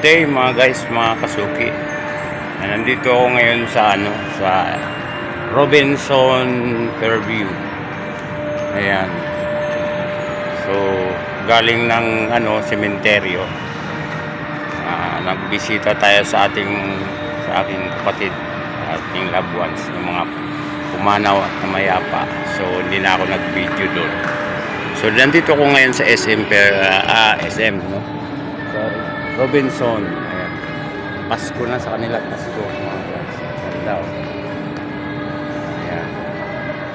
Good day mga guys, mga kasuki. Nandito ako ngayon sa Robinson Fairview. Ayan. So, galing ng sementeryo. Nagbisita tayo sa aking kapatid, ating loved ones, ng mga pumanaw at namayapa. So, hindi na ako nag-video doon. So, nandito ako ngayon sa SM, no? Sorry. Robinson. Ayan. Pasko na sa kanila. Pasko. Mga guys. Ganda o. Ayan.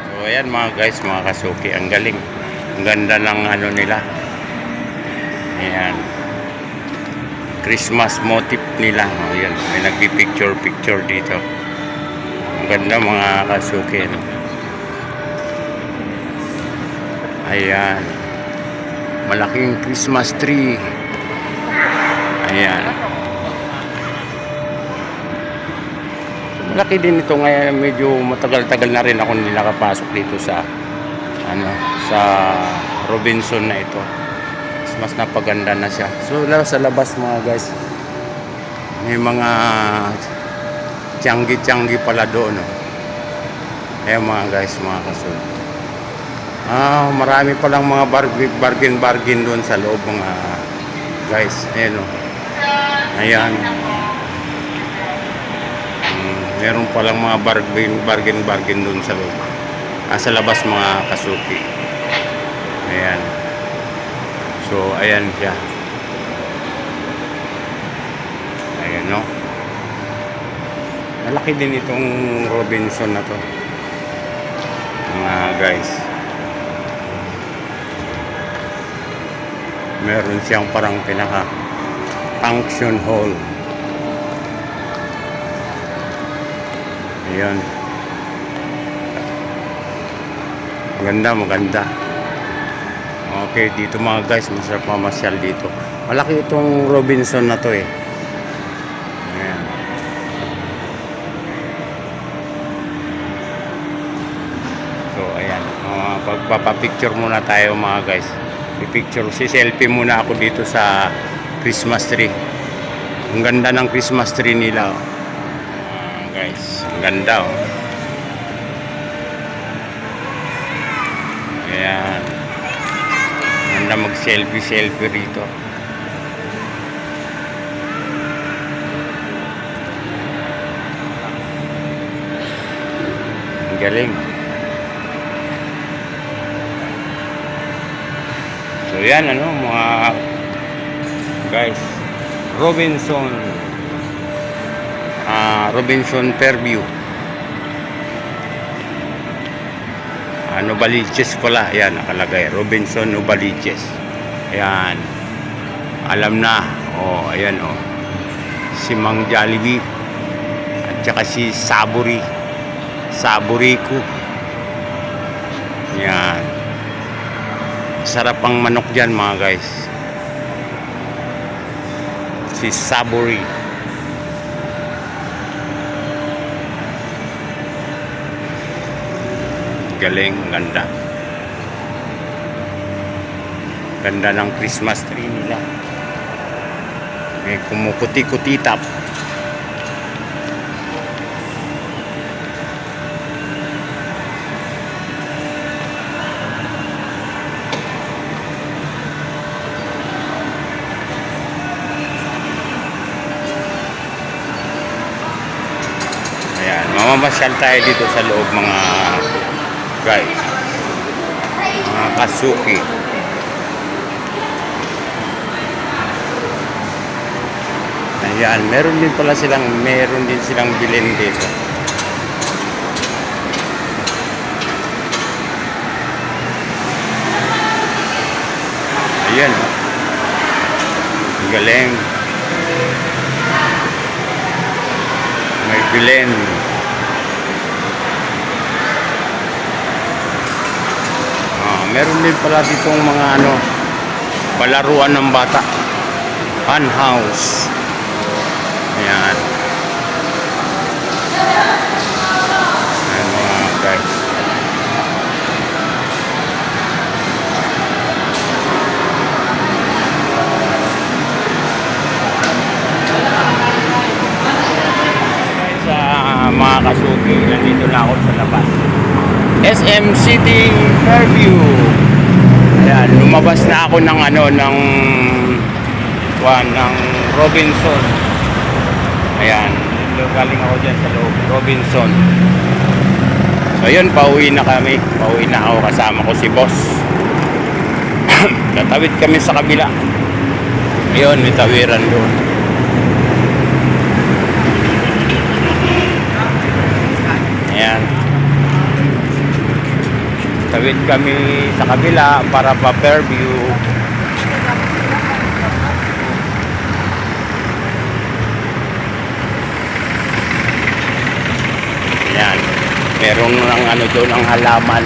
So ayan mga guys, mga kasuki. Ang galing. Ang ganda ng nila. Ayan. Christmas motif nila. Ayan. May nagpi-picture dito. Ang ganda mga kasuki. Ayan. Malaking Christmas tree. Ayan. Malaki din ito ngayon. Medyo matagal-tagal na rin ako nakapasok dito sa sa Robinson na ito. Mas napaganda na siya. So sa labas mga guys, may mga tiyanggi pala doon. Ayan mga guys, mga kasunod. Marami palang mga bargain doon sa loob mga guys. Ayan o. Ayan. Meron palang mga bargain dun sa loob. Sa labas mga kasuki. Ayan. So, ayan siya. Ayan, no? Malaki din itong Robinson na to. Mga guys. Meron siyang parang function hall. Ayan. Maganda. Okay, dito mga guys, masarap mamasyal dito. Malaki itong Robinson na to eh. Ayan. So, ayan. Pagpapapicture muna tayo mga guys. Si-selfie muna ako dito sa Christmas tree. Ang ganda ng Christmas tree nila. Guys, ang ganda oh. Ayan. Ganda mag-selfie rito. Ang galing. So yan mga guys, Robinson Fairview. Novaliches pala. Ayan, nakalagay. Robinson Novaliches. Ayan. Alam na. Ayan si Mang Jollibee. At saka si Saburico. Ayan. Sarap ang manok dyan mga guys. Si Saburi. Galing, ganda. Ganda ng Christmas tree nila. May kumukuti-kutitap. Ayan, mamamasyal tayo dito sa loob mga guys, mga kasuki. Ayan, meron din silang bilhin dito. Ayan galing. May bilhin. Meron din pala ditong mga palaruan ng bata. Fun house. Ayan. Ayan mga guys. SM City Fairview. Ayan, lumabas na ako ng ng Robinson. Ayan, galing ako dyan sa loob, Robinson. So yun, pauwi na kami. Pauwi na ako, kasama ko si boss. Tatawid kami sa kabila. Ayun, may tawiran doon. Ayan. Tawid kami sa kabila para pa Fairview. Ayan. Meron ng doon ang halaman.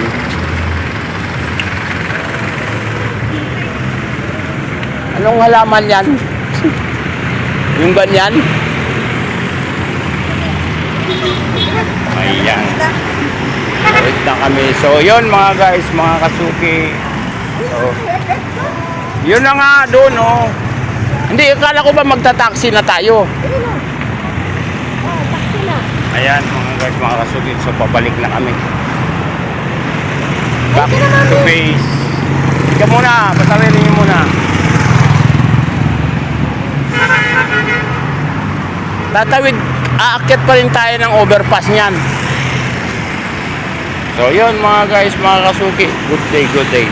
Anong halaman yan? Yung ganyan? Ayan. Wait na kami. So, yun mga guys, mga kasuki. So, yun na nga doon, oh. Hindi, akala ko ba magta-taxi na tayo? Ayan, mga guys, mga kasuki. So, pabalik na kami. Back to base. Ika muna, patawirin niyo muna. Tatawid, aakyat pa rin tayo ng overpass niyan. So yun mga guys, mga kasuki, good day, good day.